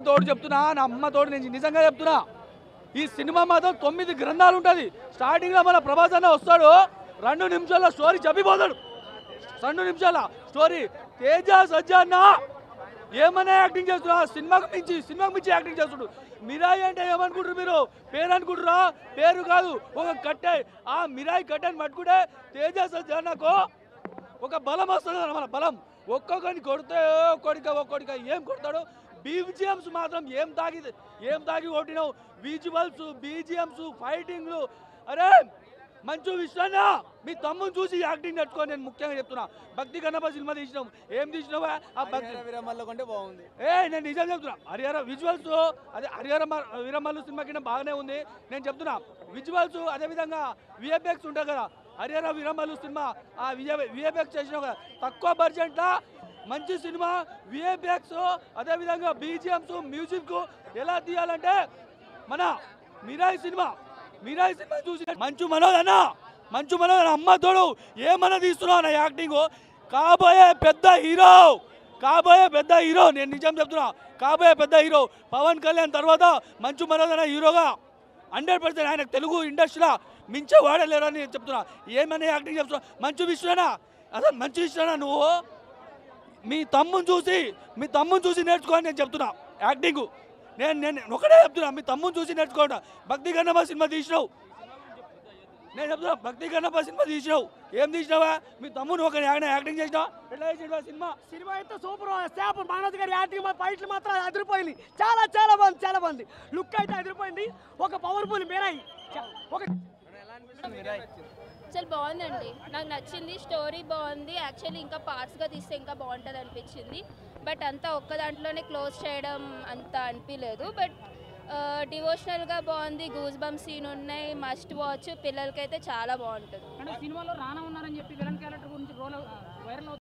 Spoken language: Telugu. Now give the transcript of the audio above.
తోడు చెప్తున్నా, నా అమ్మ తోడు నేను నిజంగా చెప్తున్నా. ఈ సినిమా మాత్రం 9 గ్రంథాలు ఉంటుంది. స్టార్టింగ్లో మన ప్రభాస్ అన్న వస్తాడు, 2 నిమిషాల్లో స్టోరీ చెప్పిపోతాడు. 2 నిమిషాల స్టోరీ. తేజ సజ్జన్న ఏమన్నా యాక్టింగ్ చేస్తున్నా, సినిమాకు మించి యాక్టింగ్ చేస్తుడు. మిరాయి అంటే ఏమనుకుంటారు మీరు? పేరు అనుకుంటారా? పేరు కాదు, ఒక కట్టె. ఆ మిరాయి కట్టెని పట్టుకుంటే తేజ సజ్జన్నకు ఒక బలం వస్తుంది మన బలం. ఒక్కొక్కరిని కొడితే ఒక్కొక్కడిక ఏం కొడతాడు. బీజిఎమ్స్ మాత్రం ఏం తాగి కొట్టినావు. విజువల్స్, బీజిఎమ్స్, ఫైటింగ్లు. అరే మంచు విశ్వన్న, మీ తమ్ముని చూసి యాక్టింగ్ నేర్చుకో. నేను ముఖ్యంగా చెప్తున్నా, భక్తి కన్నప్ప సినిమా తీసినావు. ఏం తీసినావా? ఆ భక్తి వీరమల్ల కంటే బాగుంది. నేను నిజం చెప్తున్నా. హరిహర విజువల్స్, అదే హరిహర వీరమల్లు సినిమా కింద బాగానే ఉంది. నేను చెప్తున్నా విజువల్స్, అదేవిధంగా విఎఫ్ఎక్స్ ఉంటుంది కదా, హరిహర వీరమల్లు సినిమా ఆ విఎఫ్ఎక్స్ చేసినావు కదా, తక్కువ బడ్జెట్లో మంచి సినిమా. విఎఫ్ఎక్స్, అదేవిధంగా బీజిఎమ్స్, మ్యూజిక్ ఎలా తీయాలంటే మన మిరాయి సినిమా చూసి మంచు మనోజ్ అన్న అమ్మ తోడు ఏమన్నా తీస్తున్నావు అన్న యాక్టింగ్. కాబోయే పెద్ద హీరో నేను నిజం చెప్తున్నా. కాబోయే పెద్ద హీరో పవన్ కళ్యాణ్ తర్వాత మంచు మనోజ్ అన్న హీరోగా 100% ఆయన తెలుగు ఇండస్ట్రీలో మించే వాడలేరని నేను చెప్తున్నా. ఏమన్నా యాక్టింగ్ చెప్తున్నా. మంచు విశ్వనా నువ్వు మీ తమ్ముని చూసి నేర్చుకోని నేను చెప్తున్నా. యాక్టింగ్ నేను ఒకటే చెప్తున్నా, మీ తమ్ముని చూసి నేర్చుకోండి. భక్తి కన్నప్ప సినిమా తీసినావు. నేను చెప్తున్నా, భక్తి కన్నప్ప సినిమా తీసినావు. ఏం తీసినావా? మీ తమ్ముని ఒక యాక్టింగ్ చేసినావు. ఎట్లా చేసినావా సినిమా అయితే సూపర్. సేపు మనోజ్ గారి యాక్టింగ్, ఫైట్లు మాత్రం అదిరిపోయింది. చాలా బాగుంది. లుక్ అయితే అదిరిపోయింది. ఒక పవర్ఫుల్ మీరాయి చాలా బాగుందండి, నాకు నచ్చింది. స్టోరీ బాగుంది. యాక్చువల్లీ ఇంకా పార్ట్స్గా తీస్తే ఇంకా బాగుంటుంది అనిపించింది. బట్ అంతా ఒక్క దాంట్లోనే క్లోజ్ చేయడం అంత అనిపించలేదు. బట్ డివోషనల్గా బాగుంది. గూస్ బంప్ సీన్ ఉన్నాయి, మస్ట్ వాచ్. పిల్లలకైతే చాలా బాగుంటుంది. సినిమాలో రానా ఉన్నారని చెప్పి విలన్ క్యారెక్టర్ గురించి వైరల్